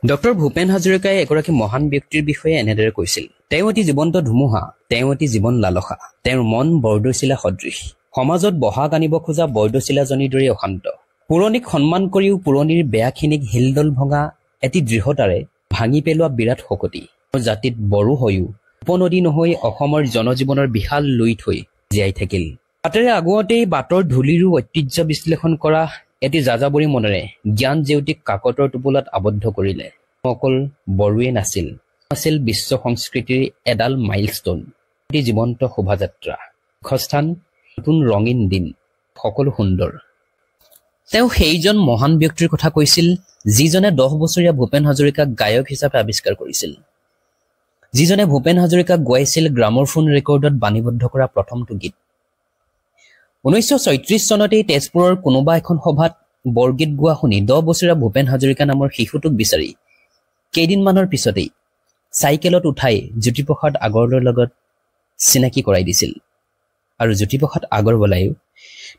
Doctor Bhupen হাজৰিকাই এগৰাকী মহান ব্যক্তিৰ বিষয়ে এনেদৰে কৈছিল, তেওঁ অতি জীৱন্ত ধুমুহা, তেওঁ অতি জীৱন লালসা, তেওঁৰ মন বৰদৈচিলা সদৃশ, সমাজত বহাগ আনিব খোজা বৰদৈচিলাজনীৰ দৰে অশান্ত, পুৰণিক সন্মান কৰিও পুৰণিৰ বেয়াখিনিক হিলদল ভঙা এটি দৃঢ়তাৰে ভাঙি পেলোৱা বিৰাট শকতি, জাতিত বড়ো হৈও উপনদী নহৈ অসমৰ জনজীৱনৰ বিশাল লুই থৈ জীয়াই থাকিল। বাটেৰে আগুৱাতেই বাটৰ ধূলিৰো ঐতিহ্য বিশ্লেষণ কৰা এটি যাযাবৰী মনেৰে জ্ঞান জেউতিক কাকতৰ টোপোলাত আবদ্ধ কৰিলে। অকল বড়োৱে নাছিল, আছিল বিশ্ব সংস্কৃতিৰ এডাল মাইলষ্টোন, অতি জীৱন্ত শোভাযাত্ৰা, তীৰ্থস্থান, নতুন ৰঙীন দিন, সকলো সুন্দৰ। তেওঁ সেইজন মহান ব্যক্তিৰ কথা কৈছিল যিজনে 10 বছৰীয়া ভূপেন হাজৰিকাক গায়ক হিচাপে আৱিষ্কাৰ কৰিছিল, যিজনে ভূপেন হাজৰিকাক গোৱাইছিল গ্ৰামৰফোন ৰেকৰ্ডত বাণীবদ্ধ কৰা প্ৰথমটো গীত। 1936 চনতেই তেজপুৰৰ কোনোবা এখন সভাত বৰগীত গোৱা শুনি 10 বছৰীয়া ভূপেন হাজৰিকা নামৰ শিশুটোক বিচাৰি কেইদিনমানৰ পিছতেই চাইকেলত উঠাই জ্যোতিপ্ৰসাদ আগৰৱালাৰ লগত চিনাকি কৰাই দিছিল। আৰু জ্যোতিপ্ৰসাদ আগৰৱালাইও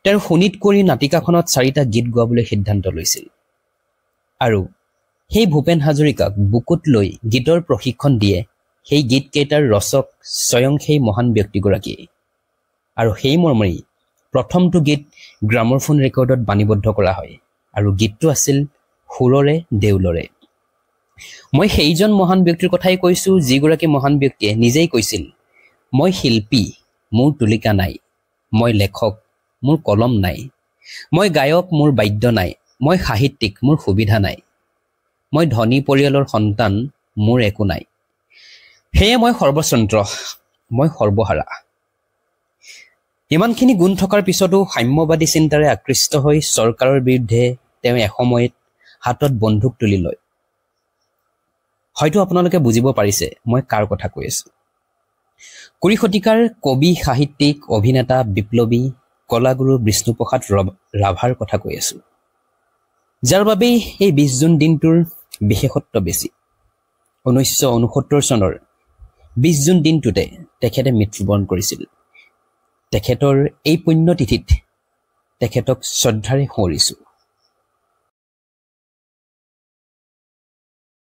তেওঁৰ শুনিত কৰি নাটিকাখনত 4টা গীত গোৱাবলৈ সিদ্ধান্ত লৈছিল। আৰু সেই ভূপেন হাজৰিকাক বুকুত লৈ গীতৰ প্ৰশিক্ষণ দিয়ে সেই গীতকেইটাৰ ৰচক স্বয়ং সেই মহান ব্যক্তিগৰাকীয়ে। আৰু সেই মৰ্মৰেই প্ৰথমটো গীত গ্ৰামৰফোন ৰেকৰ্ডত বাণীবদ্ধ কৰা হয়, আৰু গীতটো আছিল সুৰৰে দেউলৰে। মই সেইজন মহান ব্যক্তিৰ কথাই কৈছোঁ যিগৰাকী মহান ব্যক্তিয়ে নিজেই কৈছিল, মই শিল্পী, মোৰ তুলিকা নাই, মই লেখক, মোৰ কলম নাই, মই গায়ক, মোৰ বাদ্য নাই, মই সাহিত্যিক, মোৰ সুবিধা নাই, মই ধনী পৰিয়ালৰ সন্তান, মোৰ একো নাই, সেয়ে মই সৰ্বস্বন্ত্ৰ, মই সৰ্বহাৰা। ইমানখিনি গুণ থকাৰ পিছতো সাম্যবাদী চিন্তাৰে আকৃষ্ট হৈ চৰকাৰৰ বিৰুদ্ধে তেওঁ এসময়ত হাতত বন্দুক তুলি লয়। হয়তো আপোনালোকে বুজিব পাৰিছে মই কাৰ কথা কৈ আছো। 20 শতিকাৰ কবি, সাহিত্যিক, অভিনেতা, বিপ্লৱী, কলাগুৰু বিষ্ণুপ্ৰসাদ ৰাভাৰ কথা কৈ আছো, যাৰ বাবেই এই 20 জুন দিনটোৰ বিশেষত্ব বেছি। 1969 চনৰ 20 জুন দিনটোতে তেখেতে মৃত্যুবৰণ কৰিছিল। তেখেতৰ এই পুণ্যতিথিত তেখেতক শ্ৰদ্ধাৰে সোঁৱৰিছোঁ।